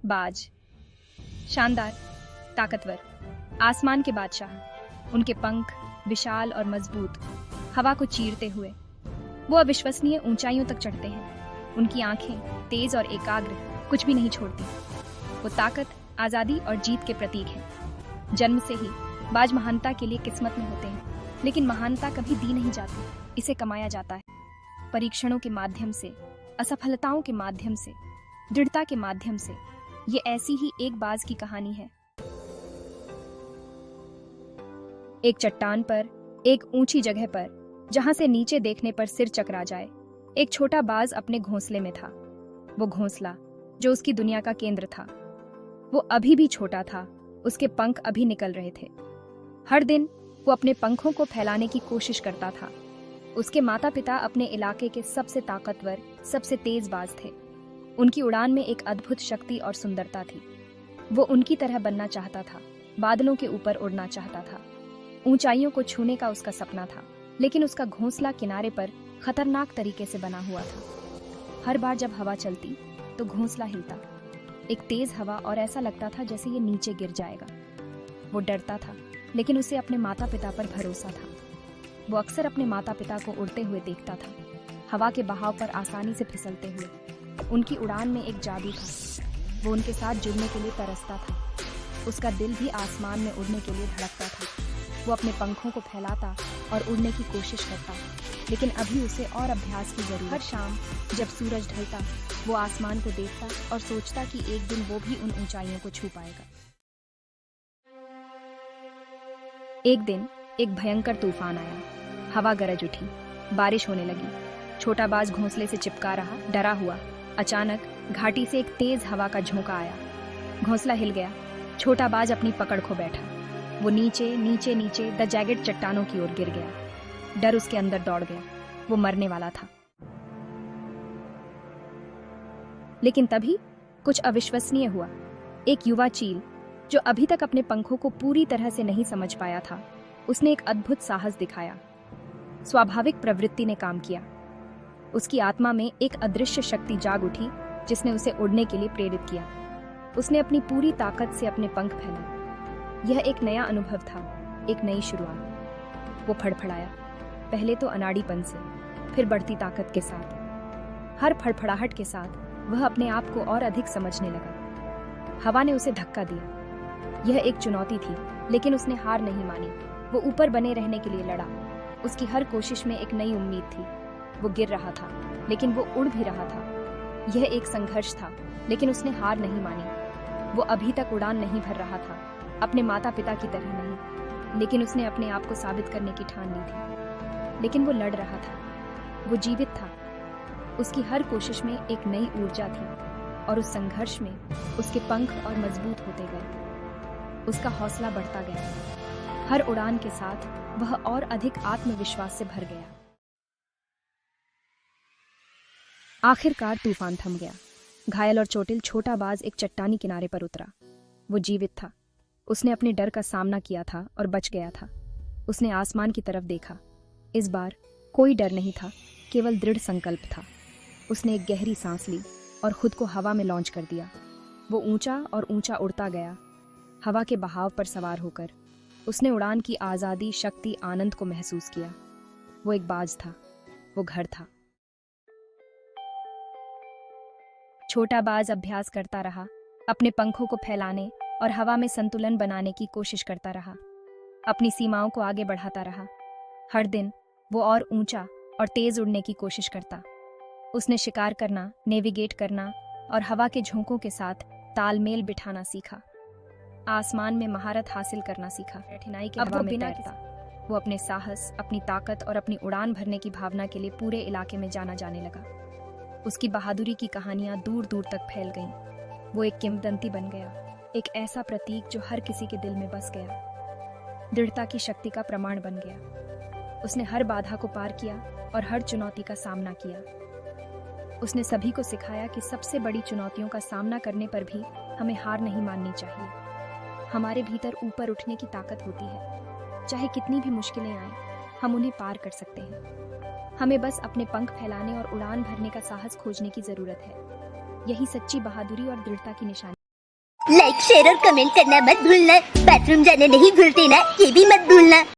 बाज, शानदार, ताकतवर, आसमान के बादशाह। उनके पंख विशाल और मजबूत, हवा को चीरते हुए वो अविश्वसनीय ऊंचाइयों तक चढ़ते हैं। उनकी आंखें तेज और एकाग्र, कुछ भी नहीं छोड़ती। वो ताकत, आजादी और जीत के प्रतीक हैं। जन्म से ही बाज महानता के लिए किस्मत में होते हैं, लेकिन महानता कभी दी नहीं जाती, इसे कमाया जाता है। परीक्षणों के माध्यम से, असफलताओं के माध्यम से, दृढ़ता के माध्यम से। ये ऐसी ही एक बाज की कहानी है। एक चट्टान पर, एक ऊंची जगह पर, जहां से नीचे देखने पर सिर चकरा जाए, एक छोटा बाज अपने घोंसले में था। वो घोंसला जो उसकी दुनिया का केंद्र था, वो अभी भी छोटा था। उसके पंख अभी निकल रहे थे। हर दिन वो अपने पंखों को फैलाने की कोशिश करता था। उसके माता पिता अपने इलाके के सबसे ताकतवर, सबसे तेज बाज थे। उनकी उड़ान में एक अद्भुत शक्ति और सुंदरता थी। वो उनकी तरह बनना चाहता था, बादलों के ऊपर उड़ना चाहता था। ऊंचाइयों को छूने का उसका सपना था, लेकिन उसका घोंसला किनारे पर खतरनाक तरीके से बना हुआ था। हर बार जब हवा चलती तो घोंसला हिलता, एक तेज हवा, और ऐसा लगता था जैसे ये नीचे गिर जाएगा। वो डरता था, लेकिन उसे अपने माता पिता पर भरोसा था। वो अक्सर अपने माता पिता को उड़ते हुए देखता था, हवा के बहाव पर आसानी से फिसलते हुए। उनकी उड़ान में एक जादू था। वो उनके साथ जुड़ने के लिए तरसता था। उसका दिल भी आसमान में उड़ने के लिए धड़कता था। वो अपने पंखों को फैलाता और उड़ने की कोशिश करता, लेकिन अभी उसे और अभ्यास की जरूरत। हर शाम जब सूरज ढलता, वो आसमान को देखता और सोचता कि एक दिन वो भी उन ऊंचाइयों को छू पाएगा। एक दिन एक भयंकर तूफान आया। हवा गरज उठी, बारिश होने लगी। छोटा बाज घोंसले से चिपका रहा, डरा हुआ। अचानक घाटी से एक तेज हवा का झोंका आया। घोंसला हिल गया। छोटा बाज अपनी पकड़ खो बैठा। वो नीचे नीचे नीचे द जैगेड चट्टानों की ओर गिर गया। डर उसके अंदर दौड़ गया। वो मरने वाला था। लेकिन तभी कुछ अविश्वसनीय हुआ। एक युवा चील, जो अभी तक अपने पंखों को पूरी तरह से नहीं समझ पाया था, उसने एक अद्भुत साहस दिखाया। स्वाभाविक प्रवृत्ति ने काम किया। उसकी आत्मा में एक अदृश्य शक्ति जाग उठी, जिसने उसे उड़ने के लिए प्रेरित किया। उसने अपनी पूरी ताकत से अपने पंख फैलाए। यह एक नया अनुभव था, एक नई शुरुआत। वो फड़फड़ाया, पहले तो अनाड़ीपन से, फिर बढ़ती ताकत के साथ। हर फड़फड़ाहट के साथ वह अपने आप को और अधिक समझने लगा। हवा ने उसे धक्का दिया। यह एक चुनौती थी, लेकिन उसने हार नहीं मानी। वो ऊपर बने रहने के लिए लड़ा। उसकी हर कोशिश में एक नई उम्मीद थी। वो गिर रहा था, लेकिन वो उड़ भी रहा था। यह एक संघर्ष था, लेकिन उसने हार नहीं मानी। वो अभी तक उड़ान नहीं भर रहा था, अपने माता पिता की तरह नहीं, लेकिन उसने अपने आप को साबित करने की ठान ली थी। लेकिन वो लड़ रहा था, वो जीवित था। उसकी हर कोशिश में एक नई ऊर्जा थी, और उस संघर्ष में उसके पंख और मजबूत होते गए। उसका हौसला बढ़ता गया। हर उड़ान के साथ वह और अधिक आत्मविश्वास से भर गया। आखिरकार तूफान थम गया। घायल और चोटिल छोटा बाज एक चट्टानी किनारे पर उतरा। वो जीवित था। उसने अपने डर का सामना किया था और बच गया था। उसने आसमान की तरफ देखा। इस बार कोई डर नहीं था, केवल दृढ़ संकल्प था। उसने एक गहरी सांस ली और खुद को हवा में लॉन्च कर दिया। वो ऊंचा और ऊंचा उड़ता गया, हवा के बहाव पर सवार होकर। उसने उड़ान की आज़ादी, शक्ति, आनंद को महसूस किया। वो एक बाज था, वो घर था। छोटा बाज अभ्यास करता रहा, अपने पंखों को फैलाने और हवा में संतुलन बनाने की कोशिश करता रहा। अपनी सीमाओं को आगे बढ़ाता रहा। हर दिन वो और ऊंचा और तेज उड़ने की कोशिश करता। उसने शिकार करना, नेविगेट करना और हवा के झोंकों के साथ तालमेल बिठाना सीखा। आसमान में महारत हासिल करना सीखा। कठिनाई के हवा में तैरता। वो अपने साहस, अपनी ताकत और अपनी उड़ान भरने की भावना के लिए पूरे इलाके में जाना जाने लगा। उसकी बहादुरी की कहानियां दूर दूर तक फैल गईं। वो एक किंवदंती बन गया, एक ऐसा प्रतीक जो हर किसी के दिल में बस गया। दृढ़ता की शक्ति का प्रमाण बन गया। उसने हर बाधा को पार किया और हर चुनौती का सामना किया। उसने सभी को सिखाया कि सबसे बड़ी चुनौतियों का सामना करने पर भी हमें हार नहीं माननी चाहिए। हमारे भीतर ऊपर उठने की ताकत होती है। चाहे कितनी भी मुश्किलें आएं, हम उन्हें पार कर सकते हैं। हमें बस अपने पंख फैलाने और उड़ान भरने का साहस खोजने की जरूरत है। यही सच्ची बहादुरी और दृढ़ता की निशानी लाइक शेयर और कमेंट करना मत भूलना। बाथरूम जाना नहीं भूलते ना, ये भी मत भूलना।